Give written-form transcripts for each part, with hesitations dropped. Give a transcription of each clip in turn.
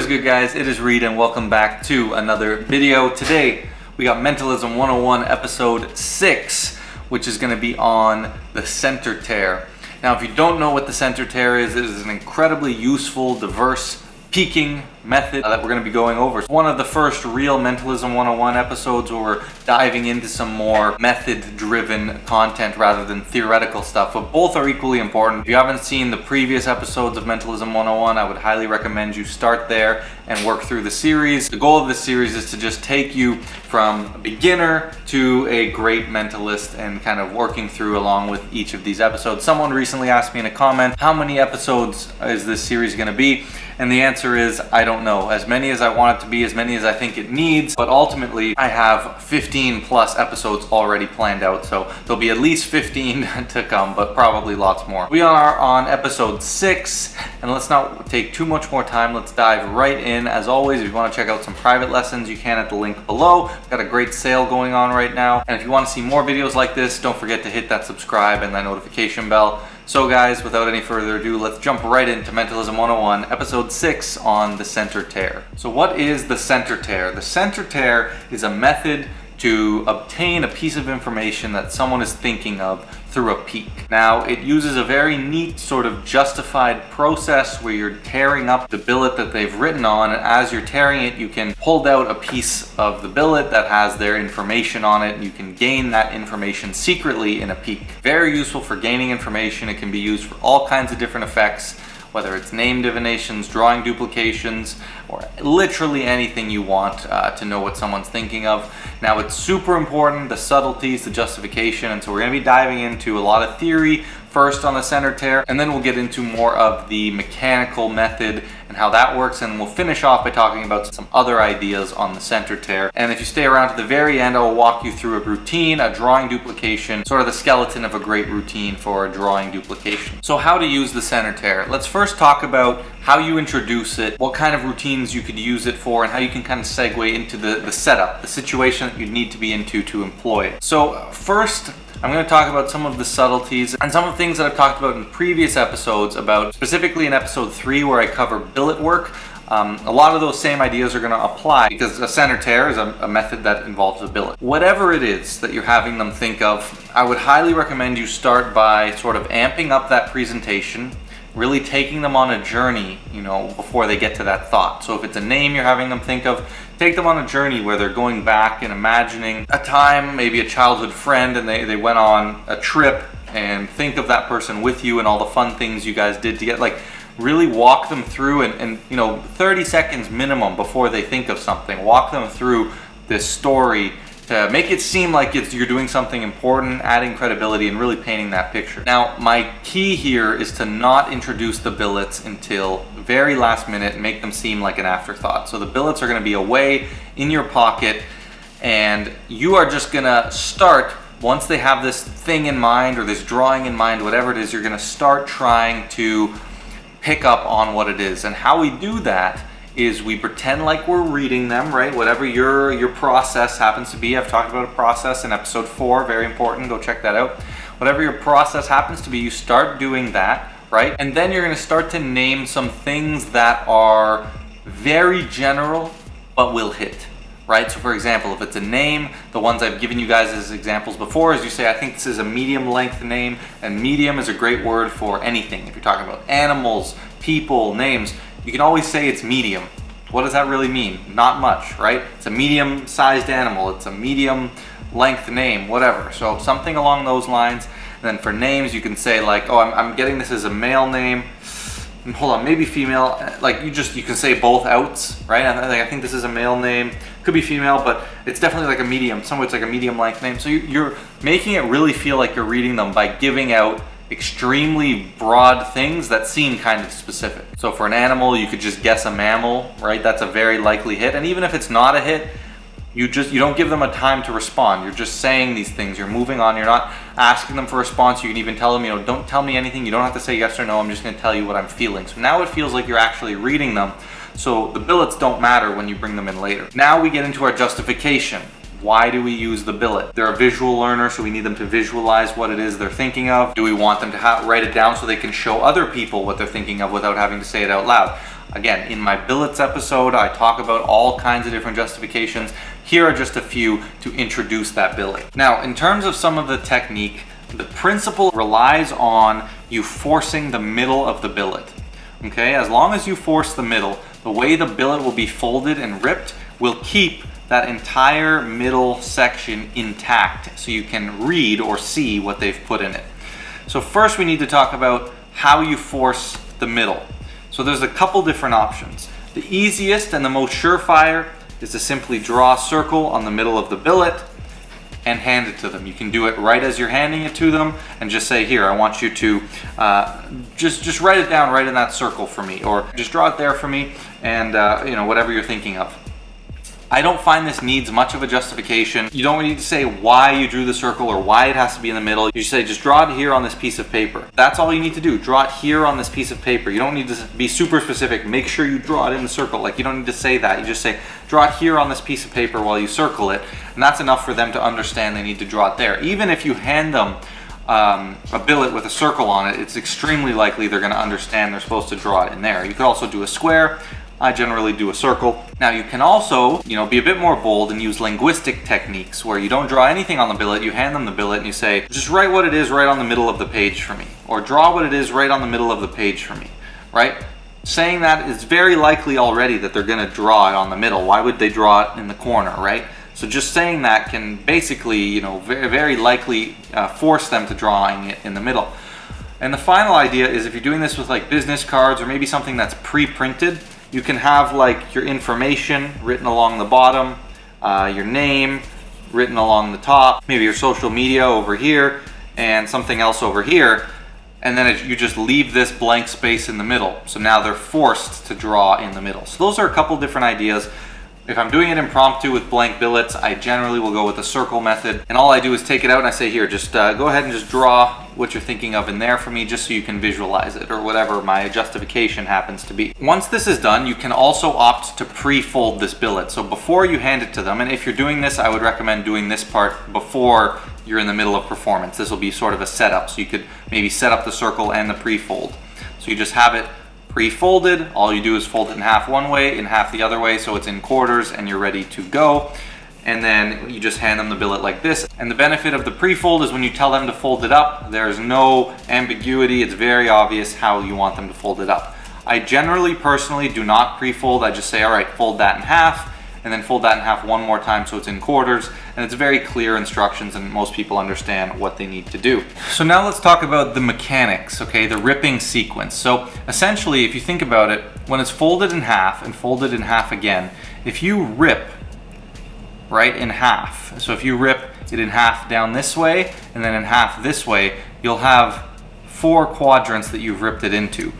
is good, guys? It is Reed and welcome back to another video. Today we got Mentalism 101 episode 6, which is going to be on the center tear. Now if you don't know what the center tear is, it is an incredibly useful, diverse peaking method that we're going to be going over. It's one of the first real Mentalism 101 episodes where we're diving into some more method-driven content rather than theoretical stuff, but both are equally important. If you haven't seen the previous episodes of Mentalism 101, I would highly recommend you start there and work through the series. The goal of this series is to just take you from a beginner to a great mentalist and kind of working through along with each of these episodes. Someone recently asked me in a comment, how many episodes is this series going to be? And the answer is, I don't know. As many as I want it to be, as many as I think it needs, but ultimately I have 15 plus episodes already planned out, so there'll be at least 15 to come, but probably lots more. We are on episode 6, and let's not take too much more time. Let's dive right in. As always, if you want to check out some private lessons, you can at the link below. We've got a great sale going on right now, and if you want to see more videos like this, don't forget to hit that subscribe and that notification bell. So guys, without any further ado, let's jump right into Mentalism 101, episode 6 on the center tear. So what is the center tear? The center tear is a method to obtain a piece of information that someone is thinking of through a peak. Now, it uses a very neat sort of justified process where you're tearing up the billet that they've written on, and as you're tearing it, you can hold out a piece of the billet that has their information on it, and you can gain that information secretly in a peak. Very useful for gaining information. It can be used for all kinds of different effects, whether it's name divinations, drawing duplications, or literally anything you want to know what someone's thinking of. Now, it's super important, the subtleties, the justification, and so we're going to be diving into a lot of theory first on the center tear, and then we'll get into more of the mechanical method and how that works, and we'll finish off by talking about some other ideas on the center tear. And if you stay around to the very end, I will walk you through a routine, a drawing duplication, sort of the skeleton of a great routine for a drawing duplication. So how to use the center tear. Let's first talk about how you introduce it, what kind of routines you could use it for, and how you can kind of segue into the setup, the situation that you need to be into to employ it. So first, I'm going to talk about some of the subtleties and some of the things that I've talked about in previous episodes, about specifically in episode 3 where I cover billet work. A lot of those same ideas are going to apply because a center tear is a method that involves a billet. Whatever it is that you're having them think of, I would highly recommend you start by sort of amping up that presentation, really taking them on a journey, before they get to that thought. So if it's a name you're having them think of, take them on a journey where they're going back and imagining a time, maybe a childhood friend, and they went on a trip, and think of that person with you and all the fun things you guys did together. Like, really walk them through and 30 seconds minimum before they think of something. Walk them through this story to make it seem like you're doing something important, adding credibility, and really painting that picture. Now, my key here is to not introduce the billets until very last minute and make them seem like an afterthought. So the billets are going to be away in your pocket, and you are just going to start, once they have this thing in mind or this drawing in mind, whatever it is, you're going to start trying to pick up on what it is. And how we do that is we pretend like we're reading them, right? Whatever your process happens to be. I've talked about a process in episode 4, very important, go check that out. Whatever your process happens to be, you start doing that, right? And then you're gonna start to name some things that are very general, but will hit, right? So for example, if it's a name, the ones I've given you guys as examples before is you say, I think this is a medium length name, and medium is a great word for anything. If you're talking about animals, people, names, you can always say it's medium. What does that really mean? Not much, right? It's a medium-sized animal. It's a medium-length name, whatever. So something along those lines. And then for names, you can say like, oh, I'm getting this as a male name. Hold on, maybe female. Like you can say both outs, right? I think this is a male name. Could be female, but it's definitely like a medium. Somewhere it's like a medium-length name. So you're making it really feel like you're reading them by giving out extremely broad things that seem kind of specific. So for an animal, you could just guess a mammal, right? That's a very likely hit. And even if it's not a hit, you don't give them a time to respond. You're just saying these things. You're moving on. You're not asking them for a response. You can even tell them, don't tell me anything. You don't have to say yes or no. I'm just going to tell you what I'm feeling. So now it feels like you're actually reading them. So the billets don't matter when you bring them in later. Now we get into our justification. Why do we use the billet? They're a visual learner, so we need them to visualize what it is they're thinking of. Do we want them to write it down so they can show other people what they're thinking of without having to say it out loud? Again, in my billets episode, I talk about all kinds of different justifications. Here are just a few to introduce that billet. Now, in terms of some of the technique, the principle relies on you forcing the middle of the billet. Okay, as long as you force the middle, the way the billet will be folded and ripped will keep that entire middle section intact so you can read or see what they've put in it. So first we need to talk about how you force the middle. So there's a couple different options. The easiest and the most surefire is to simply draw a circle on the middle of the billet and hand it to them. You can do it right as you're handing it to them and just say, here, I want you to just write it down right in that circle for me, or just draw it there for me, and you know, whatever you're thinking of. I don't find this needs much of a justification. You don't need to say why you drew the circle or why it has to be in the middle. You say, just draw it here on this piece of paper. That's all you need to do. Draw it here on this piece of paper. You don't need to be super specific. Make sure you draw it in the circle. Like, you don't need to say that. You just say, draw it here on this piece of paper while you circle it. And that's enough for them to understand they need to draw it there. Even if you hand them a billet with a circle on it, it's extremely likely they're going to understand they're supposed to draw it in there. You could also do a square. I generally do a circle. Now you can also, you know, be a bit more bold and use linguistic techniques where you don't draw anything on the billet, you hand them the billet and you say, just write what it is right on the middle of the page for me, or draw what it is right on the middle of the page for me, right? Saying that is very likely already that they're going to draw it on the middle. Why would they draw it in the corner, right? So just saying that can basically, you know, very likely force them to drawing it in the middle. And the final idea is, if you're doing this with like business cards or maybe something that's pre-printed, you can have like your information written along the bottom, your name written along the top, maybe your social media over here, and something else over here. And then you just leave this blank space in the middle. So now they're forced to draw in the middle. So those are a couple different ideas. If I'm doing it impromptu with blank billets, I generally will go with the circle method. And all I do is take it out and I say, here, just go ahead and just draw what you're thinking of in there for me, just so you can visualize it, or whatever my justification happens to be. Once this is done, you can also opt to pre-fold this billet. So before you hand it to them, and if you're doing this, I would recommend doing this part before you're in the middle of performance. This will be sort of a setup, so you could maybe set up the circle and the pre-fold. So you just have it pre-folded. All you do is fold it in half one way, in half the other way, so it's in quarters and you're ready to go. And then you just hand them the billet like this. And the benefit of the pre-fold is when you tell them to fold it up, there's no ambiguity. It's very obvious how you want them to fold it up. I generally, personally, do not pre-fold. I just say, all right, fold that in half, and then fold that in half one more time so it's in quarters. And it's very clear instructions and most people understand what they need to do. So now let's talk about the mechanics, okay, the ripping sequence. So essentially, if you think about it, when it's folded in half and folded in half again, if you rip right in half, so if you rip it in half down this way and then in half this way, you'll have 4 quadrants that you've ripped it into.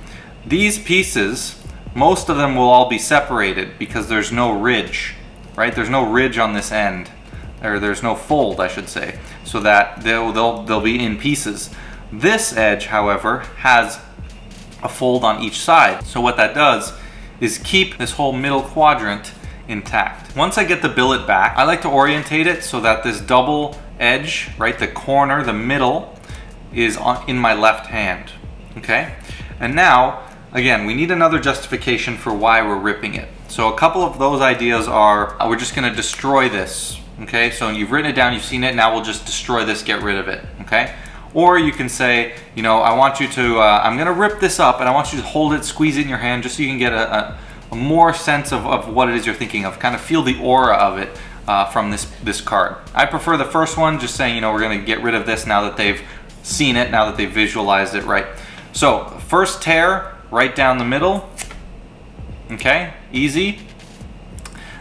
These pieces, most of them will all be separated because there's no ridge, right? There's no ridge on this end, or there's no fold, I should say, so that they'll be in pieces. This edge, however, has a fold on each side. So what that does is keep this whole middle quadrant intact. Once I get the billet back, I like to orientate it so that this double edge, right, the corner, the middle, is in my left hand, okay? And now, again, we need another justification for why we're ripping it. So a couple of those ideas are, we're just gonna destroy this, okay? So you've written it down, you've seen it, now we'll just destroy this, get rid of it, okay? Or you can say, you know, I want you to, I'm gonna rip this up and I want you to hold it, squeeze it in your hand just so you can get a more sense of what it is you're thinking of, kind of feel the aura of it from this card. I prefer the first one, just saying, you know, we're gonna get rid of this now that they've seen it, now that they've visualized it, right? So first tear, right down the middle, okay, easy.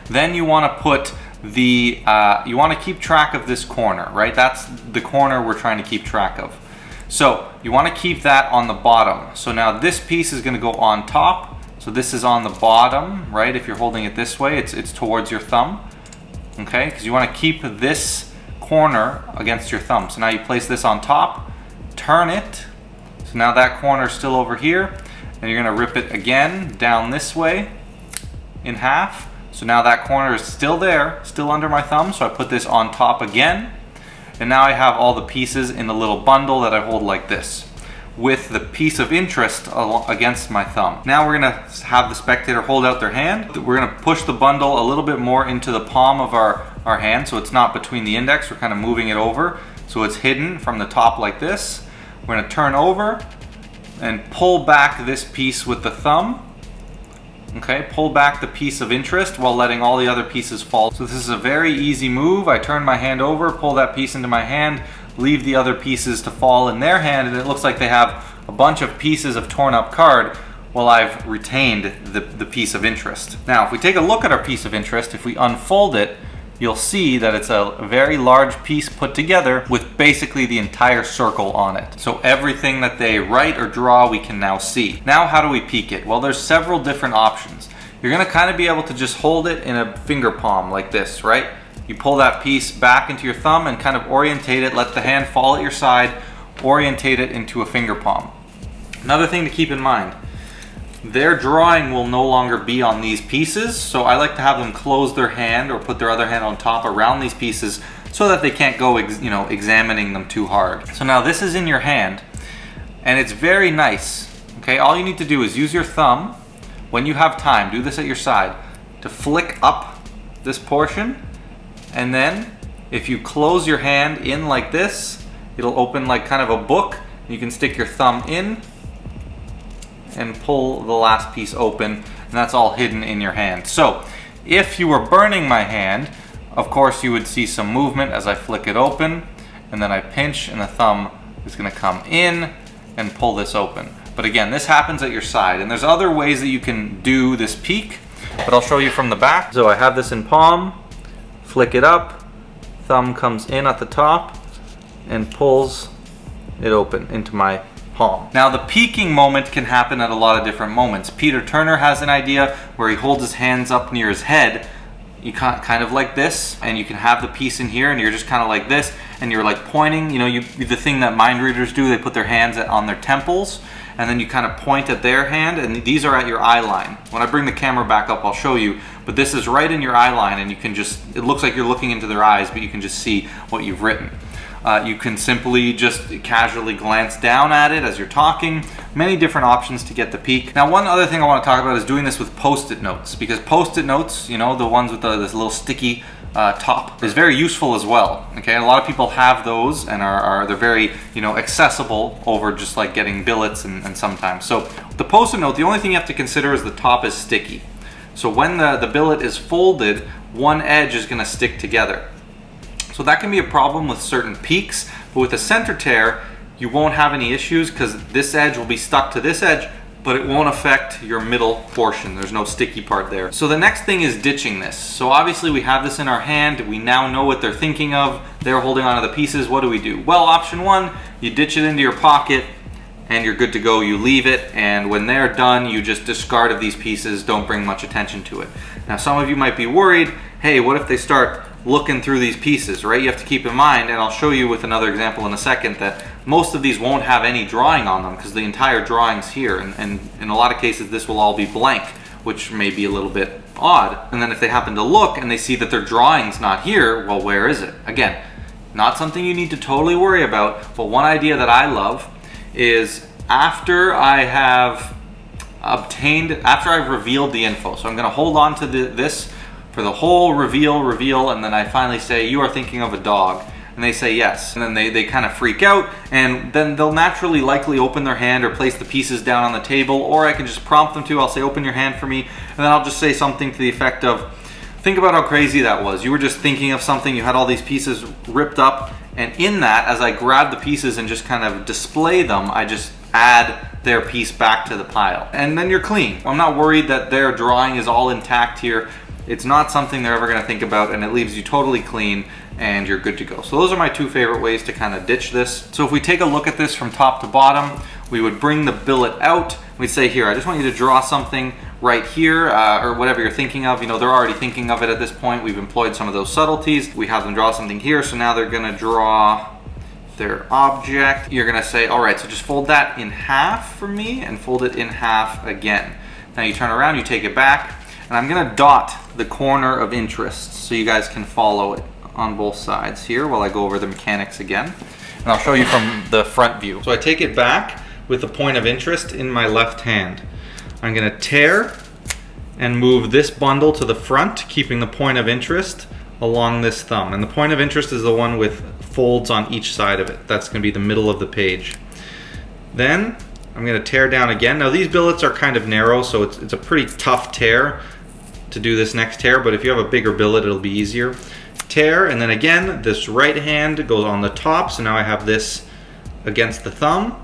Then you wanna put the, you wanna keep track of this corner, right? That's the corner we're trying to keep track of. So you wanna keep that on the bottom. So now this piece is gonna go on top. So this is on the bottom, right? If you're holding it this way, it's towards your thumb, okay? Because you want to keep this corner against your thumb. So now you place this on top, turn it. So now that corner is still over here. And you're going to rip it again down this way in half. So now that corner is still there, still under my thumb. So I put this on top again. And now I have all the pieces in a little bundle that I hold like this. with the piece of interest against my thumb. Now we're gonna have the spectator hold out their hand. We're gonna push the bundle a little bit more into the palm of our hand, so it's not between the index. We're kind of moving it over so it's hidden from the top like this. We're gonna turn over and pull back this piece with the thumb. Okay, pull back the piece of interest while letting all the other pieces fall. So this is a very easy move. I turn my hand over, pull that piece into my hand, leave the other pieces to fall in their hand, and it looks like they have a bunch of pieces of torn up card while I've retained the piece of interest. Now, if we take a look at our piece of interest, if we unfold it, you'll see that it's a very large piece put together with basically the entire circle on it. So everything that they write or draw, we can now see. Now, how do we peek it? Well, there's several different options. You're gonna kind of be able to just hold it in a finger palm like this, right? You pull that piece back into your thumb and kind of orientate it, let the hand fall at your side, orientate it into a finger palm. Another thing to keep in mind, their drawing will no longer be on these pieces, so I like to have them close their hand or put their other hand on top around these pieces so that they can't go examining them too hard. So now this is in your hand, and it's very nice. Okay, all you need to do is use your thumb, when you have time, do this at your side, to flick up this portion, and then if you close your hand in like this, it'll open like kind of a book. You can stick your thumb in and pull the last piece open, and that's all hidden in your hand. So if you were burning my hand, of course you would see some movement as I flick it open, and then I pinch and the thumb is going to come in and pull this open. But again, this happens at your side, and there's other ways that you can do this peek, but I'll show you from the back. So I have this in palm, flick it up, thumb comes in at the top and pulls it open into my palm. Now the peeking moment can happen at a lot of different moments. Peter Turner has an idea where he holds his hands up near his head. You kind of like this, and you can have the piece in here and you're just kind of like this, and you're like pointing, the thing that mind readers do, they put their hands on their temples, and then you kind of point at their hand, and these are at your eye line. When I bring the camera back up, I'll show you, but this is right in your eye line, and you can just, it looks like you're looking into their eyes, but you can just see what you've written. You can simply just casually glance down at it as you're talking. Many different options to get the peek. Now, one other thing I want to talk about is doing this with Post-it notes, because Post-it notes, the ones with this little sticky top, is very useful as well. Okay, a lot of people have those and they're very accessible over just like getting billets and sometimes. So the Post-it note, the only thing you have to consider is the top is sticky. So when the billet is folded, one edge is going to stick together. So that can be a problem with certain peaks, but with a center tear, you won't have any issues because this edge will be stuck to this edge, but it won't affect your middle portion. There's no sticky part there. So the next thing is ditching this. So obviously we have this in our hand. We now know what they're thinking of. They're holding onto the pieces. What do we do? Well, option one, you ditch it into your pocket and you're good to go. You leave it, and when they're done, you just discard of these pieces. Don't bring much attention to it. Now, some of you might be worried, hey, what if they start looking through these pieces, right? You have to keep in mind, and I'll show you with another example in a second, that most of these won't have any drawing on them because the entire drawing's here, and in a lot of cases this will all be blank, which may be a little bit odd. And then if they happen to look and they see that their drawing's not here, well, where is it? Again, not something you need to totally worry about, but one idea that I love is after I've revealed the info, so I'm going to hold on to this for the whole reveal, and then I finally say, you are thinking of a dog, and they say yes, and then they kind of freak out, and then they'll naturally likely open their hand or place the pieces down on the table, or I can just prompt them to. I'll say, open your hand for me, and then I'll just say something to the effect of, think about how crazy that was. You were just thinking of something, you had all these pieces ripped up, and in that, as I grab the pieces and just kind of display them, I just add their piece back to the pile, and then you're clean. I'm not worried that their drawing is all intact here. It's not something they're ever going to think about, and it leaves you totally clean and you're good to go. So those are my two favorite ways to kind of ditch this. So if we take a look at this from top to bottom, we would bring the billet out. We'd say, here, I just want you to draw something right here, or whatever you're thinking of. They're already thinking of it at this point. We've employed some of those subtleties. We have them draw something here, so now they're going to draw their object. You're going to say, all right, so just fold that in half for me and fold it in half again. Now you turn around, you take it back, and I'm going to dot the corner of interest so you guys can follow it on both sides here while I go over the mechanics again. And I'll show you from the front view. So I take it back, with the point of interest in my left hand. I'm going to tear and move this bundle to the front, keeping the point of interest along this thumb. And the point of interest is the one with folds on each side of it. That's going to be the middle of the page. Then I'm going to tear down again. Now these billets are kind of narrow, so it's a pretty tough tear to do this next tear, but if you have a bigger billet, it'll be easier. Tear, and then again, this right hand goes on the top, so now I have this against the thumb.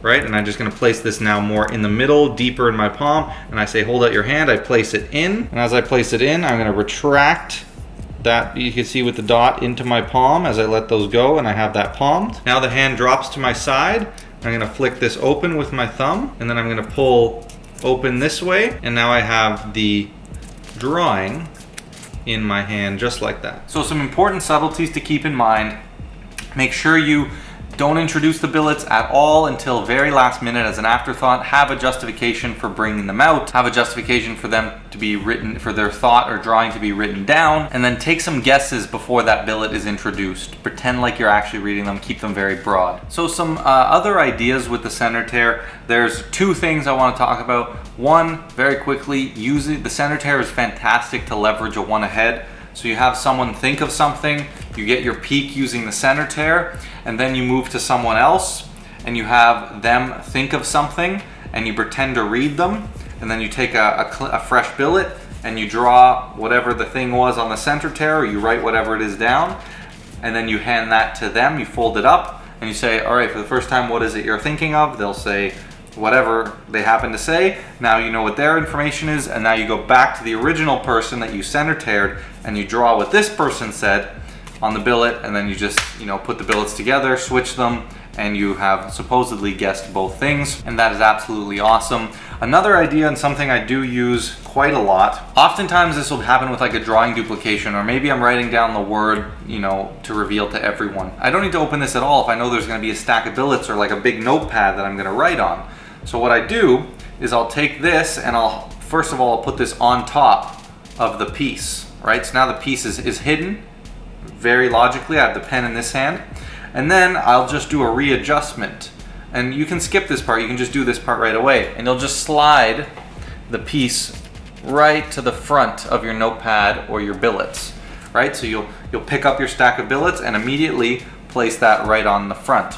Right, and I'm just going to place this now more in the middle, deeper in my palm, and I say hold out your hand, I place it in, and as I place it in, I'm going to retract that, you can see with the dot, into my palm as I let those go, and I have that palmed. Now the hand drops to my side, I'm going to flick this open with my thumb, and then I'm going to pull open this way, and now I have the drawing in my hand just like that. So some important subtleties to keep in mind. Make sure you don't introduce the billets at all until very last minute as an afterthought. Have a justification for bringing them out. Have a justification for them to be written, for their thought or drawing to be written down. And then take some guesses before that billet is introduced. Pretend like you're actually reading them. Keep them very broad. So some other ideas with the center tear. There's two things I want to talk about. One, very quickly, the center tear is fantastic to leverage a one ahead. So you have someone think of something, you get your peak using the center tear, and then you move to someone else and you have them think of something and you pretend to read them, and then you take a fresh billet and you draw whatever the thing was on the center tear, or you write whatever it is down, and then you hand that to them, you fold it up and you say, all right, for the first time, what is it you're thinking of? They'll say whatever they happen to say. Now you know what their information is, and now you go back to the original person that you center teared and you draw what this person said on the billet, and then you just, put the billets together, switch them, and you have supposedly guessed both things, and that is absolutely awesome. Another idea, and something I do use quite a lot, oftentimes this will happen with like a drawing duplication, or maybe I'm writing down the word, to reveal to everyone. I don't need to open this at all if I know there's going to be a stack of billets or like a big notepad that I'm going to write on. So what I do is I'll take this and first of all, I'll put this on top of the piece, right? So now the piece is hidden very logically. I have the pen in this hand, and then I'll just do a readjustment. And you can skip this part, you can just do this part right away, and you'll just slide the piece right to the front of your notepad or your billets, right? So you'll pick up your stack of billets and immediately place that right on the front.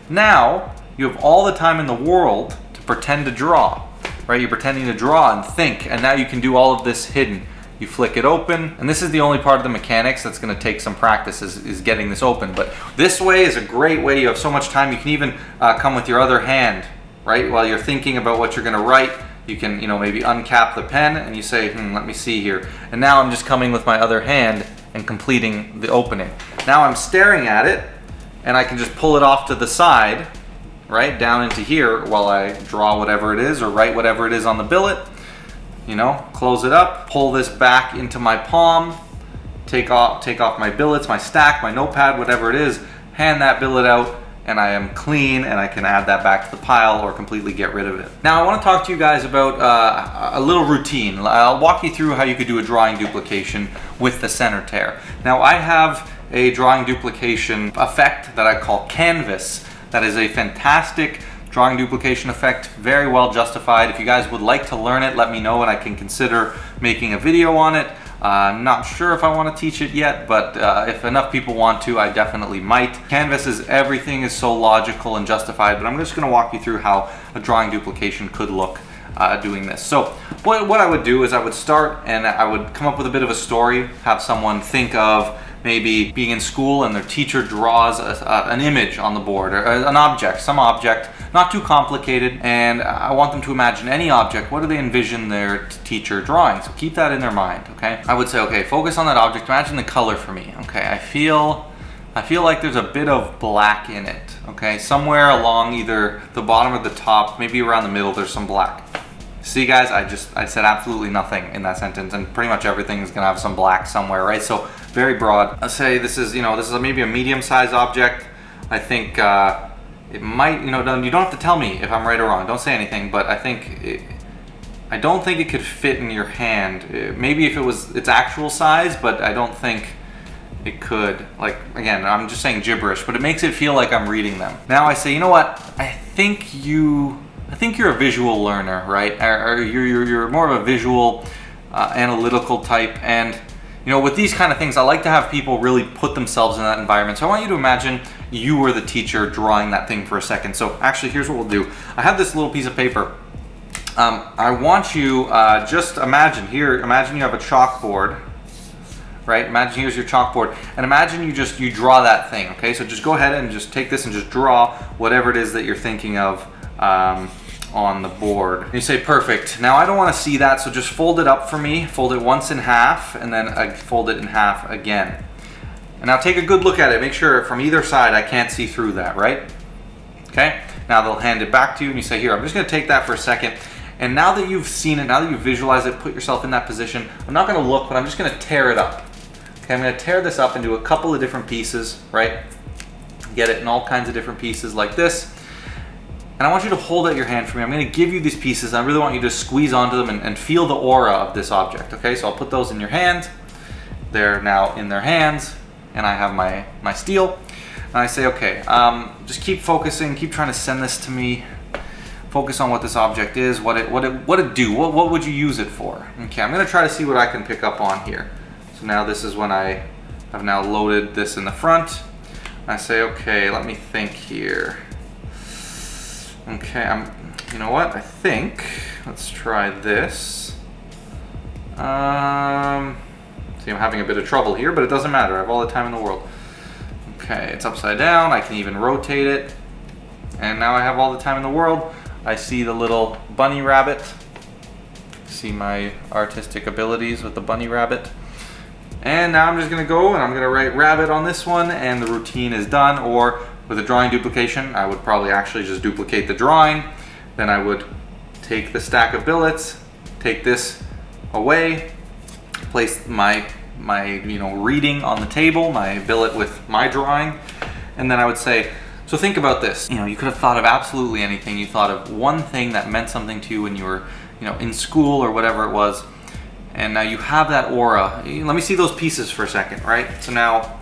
Now you have all the time in the world to pretend to draw, right? You're pretending to draw and think, and now you can do all of this hidden. You flick it open, and this is the only part of the mechanics that's going to take some practice, is getting this open. But this way is a great way. You have so much time. You can even come with your other hand, right? While you're thinking about what you're going to write, you can, maybe uncap the pen and you say, let me see here. And now I'm just coming with my other hand and completing the opening. Now I'm staring at it, and I can just pull it off to the side, right, down into here while I draw whatever it is or write whatever it is on the billet. Close it up, pull this back into my palm, take off my billets, my stack, my notepad, whatever it is, hand that billet out, and I am clean, and I can add that back to the pile or completely get rid of it. Now I want to talk to you guys about a little routine. I'll walk you through how you could do a drawing duplication with the center tear. Now I have a drawing duplication effect that I call canvas. That is a fantastic drawing duplication effect, very well justified. If you guys would like to learn it, let me know and I can consider making a video on it. I'm not sure if I want to teach it yet, but if enough people want to, I definitely might. Canvas everything is so logical and justified, but I'm just going to walk you through how a drawing duplication could look doing this. So what I would do is I would start and I would come up with a bit of a story, have someone think of maybe being in school and their teacher draws an image on the board, or an object, some object, not too complicated, and I want them to imagine any object. What do they envision their teacher drawing? So keep that in their mind, okay? I would say, okay, focus on that object, imagine the color for me, okay? I feel like there's a bit of black in it, okay? Somewhere along either the bottom or the top, maybe around the middle, there's some black. See guys, I said absolutely nothing in that sentence, and pretty much everything is gonna have some black somewhere, right? So very broad. I'll say this is maybe a medium-sized object. I think it might, you don't have to tell me if I'm right or wrong. Don't say anything, but I don't think it could fit in your hand. Maybe if it was its actual size, but I don't think it could. Like, again, I'm just saying gibberish, but it makes it feel like I'm reading them. Now I say, you know what? I think you're a visual learner, right? Or you're more of a visual, analytical type, and you know, with these kind of things, I like to have people really put themselves in that environment. So I want you to imagine you were the teacher drawing that thing for a second. So actually, here's what we'll do. I have this little piece of paper. I want you just imagine you have a chalkboard, right? Imagine here's your chalkboard, and imagine you draw that thing. Okay, so just go ahead and just take this and just draw whatever it is that you're thinking of on the board. And you say, perfect. Now I don't want to see that, so just fold it up for me. Fold it once in half, and then fold it in half again. And now take a good look at it. Make sure from either side I can't see through that, right? Okay. Now they'll hand it back to you, and you say, here, I'm just going to take that for a second. And now that you've seen it, now that you've visualized it, put yourself in that position, I'm not going to look, but I'm just going to tear it up. Okay, I'm going to tear this up into a couple of different pieces, right? Get it in all kinds of different pieces like this. And I want you to hold out your hand for me. I'm going to give you these pieces. I really want you to squeeze onto them and feel the aura of this object. Okay, so I'll put those in your hand. They're now in their hands, and I have my steel. And I say, okay, just keep focusing, keep trying to send this to me. Focus on what this object is, what it do, what would you use it for? Okay, I'm going to try to see what I can pick up on here. So now this is when I have now loaded this in the front. I say, okay, let me think here. Okay, you know what? I think let's try this. See, I'm having a bit of trouble here, but it doesn't matter. I have all the time in the world. Okay, it's upside down. I can even rotate it, and now I have all the time in the world. I see the little bunny rabbit. See my artistic abilities with the bunny rabbit. And now I'm just gonna go and I'm gonna write rabbit on this one, and the routine is done. Or with a drawing duplication, I would probably actually just duplicate the drawing. Then I would take the stack of billets, take this away, place my reading on the table, my billet with my drawing, and then I would say, so think about this. You know, you could have thought of absolutely anything. You thought of one thing that meant something to you when you were, in school or whatever it was, and now you have that aura. Let me see those pieces for a second, right? So now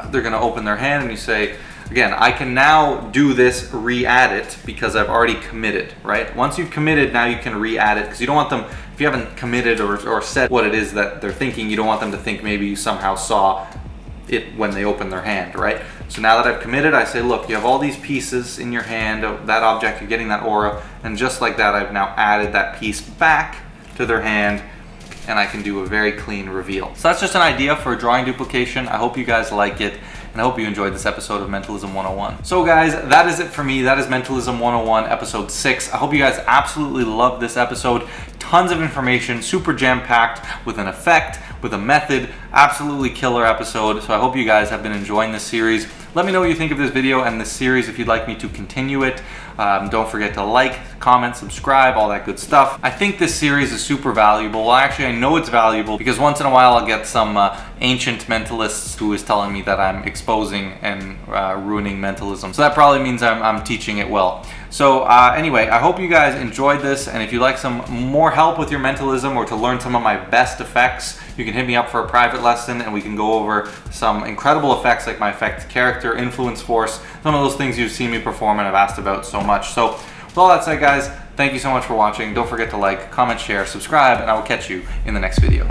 they're going to open their hand, and you say, again, I can now do this, re-add it, because I've already committed, right? Once you've committed, now you can re-add it, because you don't want them, if you haven't committed or said what it is that they're thinking, you don't want them to think maybe you somehow saw it when they open their hand, right? So now that I've committed, I say, look, you have all these pieces in your hand of that object, you're getting that aura, and just like that, I've now added that piece back to their hand, and I can do a very clean reveal. So that's just an idea for a drawing duplication. I hope you guys like it, and I hope you enjoyed this episode of Mentalism 101. So guys, that is it for me. That is Mentalism 101, episode 6. I hope you guys absolutely loved this episode. Tons of information, super jam-packed, with an effect, with a method. Absolutely killer episode. So I hope you guys have been enjoying this series. Let me know what you think of this video and this series if you'd like me to continue it. Don't forget to like, comment, subscribe, all that good stuff. I think this series is super valuable. Well, actually, I know it's valuable because once in a while I'll get some ancient mentalists who is telling me that I'm exposing and ruining mentalism. So that probably means I'm teaching it well. So anyway, I hope you guys enjoyed this, and if you'd like some more help with your mentalism or to learn some of my best effects, you can hit me up for a private lesson and we can go over some incredible effects like my effect character, influence force, some of those things you've seen me perform and I've asked about so much. So with all that said, guys, thank you so much for watching. Don't forget to like, comment, share, subscribe, and I will catch you in the next video.